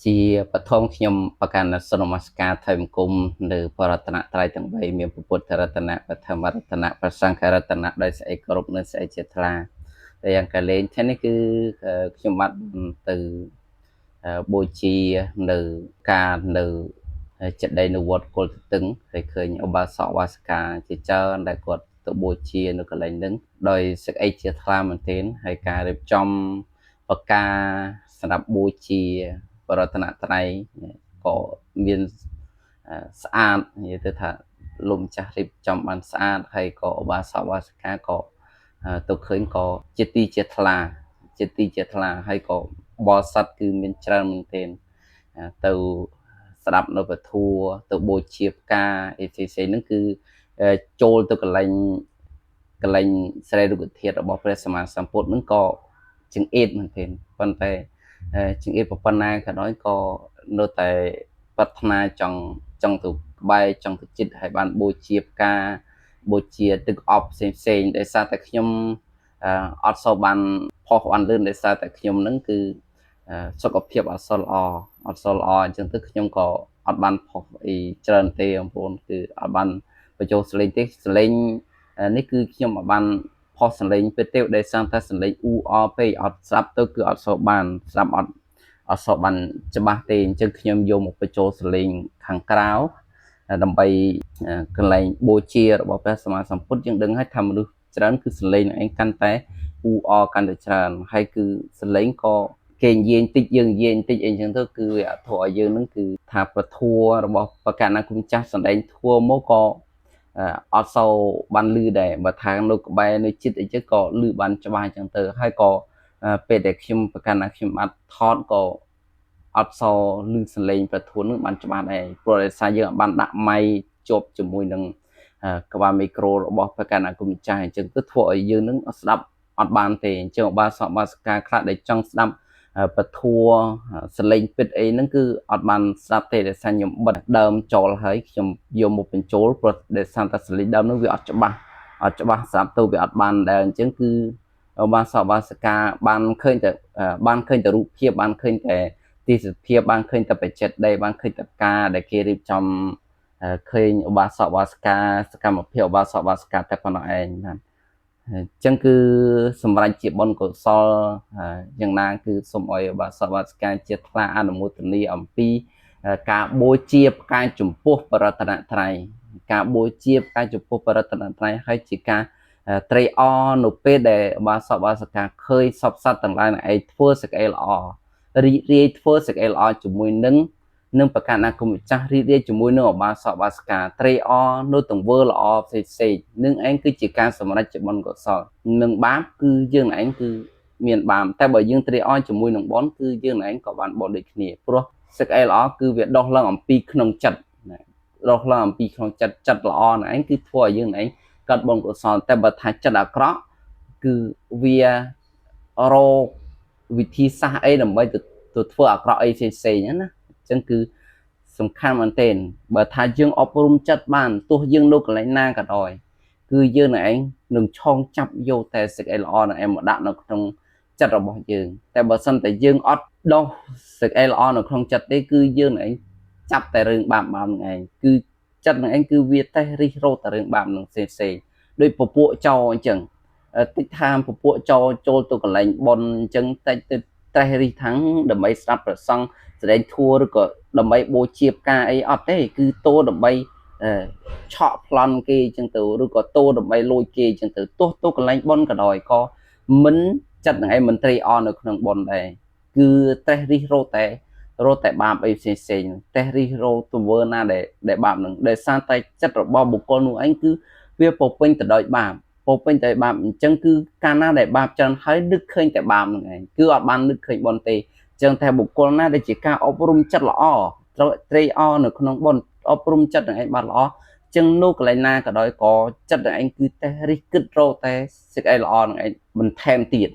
ជាបឋមខ្ញុំប្រកាន់សនមស្ការថៃមង្គមនៅបរតនត្រ័យទាំង3មានពុទ្ធរតនៈបឋមរតនៈប្រសង្ឃរតនៈដោយស្អីគោរពនិងស្អីជាថ្លាតែយ៉ាងកលែងថ្ងៃនេះគឺខ្ញុំបាទទៅបូជានៅការនៅចិត្តដីនៅវត្តគល់ទទឹងហើយឃើញឧបាសកបាសិកាជាច្រើនដែលគាត់ទៅបូជានៅកន្លែងហ្នឹងដោយសេចក្តីជាថ្លាមែនទែនហើយការរៀបចំប្រការសម្រាប់បូជាបរតនត្រ័យក៏មានស្អាតនិយាយទៅថាលោកម្ចាស់រៀបចំបានស្អាតហើយក៏ឧបាសកបាសិកាក៏ទៅឃើញក៏ជាទីជាថ្លាហើយក៏បរិស័ទគឺមានច្រើនមែនទែនទៅស្ដាប់នៅពធัวទៅបូជាផ្កាអីផ្សេងហ្នឹងគឺចូលទៅកន្លែងស្រីរុក្ខធាតុរបស់ព្រះសម្មាសម្ពុទ្ធហ្នឹងក៏ចង្អៀតមែនទែនប៉ុន្តែចង្អៀតប៉ុណ្ណាក៏ដោយក៏នៅតែប្រាថ្នាចង់ទៅក្បែរចង់ទៅចិត្តឲ្យបានបូជាផ្កាបូជាទឹកអប់ផ្សេងដោយសារតែខ្ញុំអត់សូវបានផុសបានលឿនដោយសារតែខ្ញុំហ្នឹងគឺសុខភាពអត់សូវល្អអញ្ចឹងទៅខ្ញុំក៏អត់បានផុសអីច្រើនទេបងប្អូនគឺអត់បានបញ្ចូលសលេងទេសលេងនេះគឺខ្ញុំអត់បានផុសសលេងពេតទេដោយសារតែសលេងអ៊ូអពេកអត់ស្ដាប់ទៅគឺអត់សូវបានស្ដាប់អត់សូវបានច្បាស់ទេអញ្ចឹងខ្ញុំយកមកបញ្ចូលសលេងខាងក្រៅដើម្បីកន្លែងបូជារបស់ព្រះសម្មាសម្ពុទ្ធយើងដឹងហើយថាមនុស្សច្រើនគឺសលេងឯងកាន់តែអ៊ូអកាន់តែច្រើនហើយគឺសលេងក៏គេនិយាយតិចយើងនិយាយតិចអីចឹងទៅគឺវាធัวឲ្យយើងនឹងគឺថាប្រធัวរបស់បកណ្ណាគុំចាស់សម្ដែងធัวមកក៏អត់សូវបានលឺដែរបើថានៅក្បែរនៅចិត្តអីចឹងក៏លឺបានច្បាស់ចឹងទៅហើយក៏ពេលដែលខ្ញុំបកណ្ណាខ្ញុំអាចថតក៏អត់សូវលឺសលេងប្រធัวនឹងបានច្បាស់ដែរព្រោះដោយសារយើងអត់បានដាក់ម៉ៃជាប់ជាមួយនឹងក្បាលមីក្រូរបស់បកណ្ណាគុំចាស់អញ្ចឹងទៅធ្វើឲ្យយើងនឹងស្ដាប់អត់បានទេអញ្ចឹងឧបាសកបាសិកាខ្លះដែលចង់ស្ដាប់ពធัวសលេងពិតអីហ្នឹងគឺអត់បានស្ដាប់ទេដោយសារខ្ញុំបិទដើមចូលហើយខ្ញុំយកមកបញ្ចូលព្រោះដោយសារតែសលេងដើមហ្នឹងវាអត់ច្បាស់ស្ដាប់ទៅវាអត់បានដែរអញ្ចឹងគឺបាសកបាសិកាបានឃើញតែរូបភាពបានឃើញតែទេសភាពបានឃើញតែបច្ចិតដែរបានឃើញតែការដែលគេរៀបចំឃើញឧបាសកបាសិកាសកម្មភាពឧបាសកបាសិកាតែប៉ុណ្ណោះឯងណាអញ្ចឹងគឺសម្រាប់ជាបុណ្យកុសលយ៉ាងណាគឺសូមឲ្យឧបាសកបាសិកាជាថ្លាអនុមោទនាអំពីការបូជាផ្កាចំពោះបរតនត្រ័យការបូជាផ្កាចំពោះបរតនត្រ័យហើយជាការត្រេកអរនៅពេលដែលឧបាសកបាសិកាឃើញសពសត្វទាំងឡាយនឹងឯងធ្វើសេចក្តីល្អរីករាយធ្វើសេចក្តីល្អជាមួយនឹងប្រកាសណាគុំម្ចាស់រីករាយជាមួយនឹងឧបាសកបាសិកាត្រេកអរនៅទង្វើល្អផ្សេងនឹងឯងគឺជាការសម្រេចជាបុណ្យកុសលនឹងបាបគឺយើងឯងគឺមានបាបតែបើយើងត្រេកអរជាមួយនឹងបុណ្យគឺយើងឯងក៏បានបុណ្យដូចគ្នាព្រោះសេចក្តីល្អគឺវាដុះឡើងអំពីក្នុងចិត្តដុះឡើងអំពីក្នុងចិត្តល្អនឹងឯងគឺធ្វើឲ្យយើងឯងកើតបុណ្យកុសលតែបើថាចិត្តអាក្រក់គឺវារកវិធីសាស្ត្រអីដើម្បីទៅធ្វើអាក្រក់អីផ្សេងៗណាអញ្ចឹងគឺសំខាន់មែនទែនបើថាយើងអប់រំចិត្តបានទោះយើងនៅកន្លែងណាក៏ដោយគឺយើងឯងនឹងឆោងចាប់យកតែសេចក្តីល្អនឹងឯងមកដាក់នៅក្នុងចិត្តរបស់យើងតែបើសិនតែយើងអត់ដោះសេចក្តីល្អនៅក្នុងចិត្តទេគឺយើងឯងចាប់តែរឿងបាបនឹងឯងគឺចិត្តនឹងឯងគឺវាតែរិះរោតតែរឿងបាបនឹងផ្សេងដូចពពួកចោអញ្ចឹងតិចថាពពួកចោចូលទៅកន្លែងប៉ុនអញ្ចឹងតិចទៅត្រេះរិះថាំងដើម្បីស្ដាប់ប្រសង់ស្ដែងធัวឬក៏ដើម្បីបូជាផ្កាអីអត់ទេគឺតោដើម្បីឆក់ប្លន់គេអញ្ចឹងទៅឬក៏តោដើម្បីលួចគេអញ្ចឹងទៅទោះទៅកន្លែងប៉ុនក៏ដោយក៏មិនចិត្តនឹងឯងមិនត្រេកអរនៅក្នុងប៉ុនដែរគឺត្រេះរិះរោតតែបាបអីផ្សេងត្រេះរិះរោទង្វើណាដែលបាបនឹងដោយសារតែចិត្តរបស់បុគ្គលនោះឯងគឺវាពោពេញទៅដោយបាបអញ្ចឹងគឺកាលណាដែលបាបច្រើនហើយនឹកឃើញតែបាបនឹងឯងគឺអត់បាននឹកឃើញបុណ្យទេអញ្ចឹងតែបុគ្គលណាដែលជាការអប់រំចិត្តល្អត្រូវត្រេកអរនៅក្នុងបុណ្យអប់រំចិត្តនឹងឯងបានល្អអញ្ចឹងនៅកន្លែងណាក៏ដោយក៏ចិត្តនឹងឯងគឺតែរិះគិតរកតែសេចក្តីល្អនឹងឯងបន្ថែមទៀត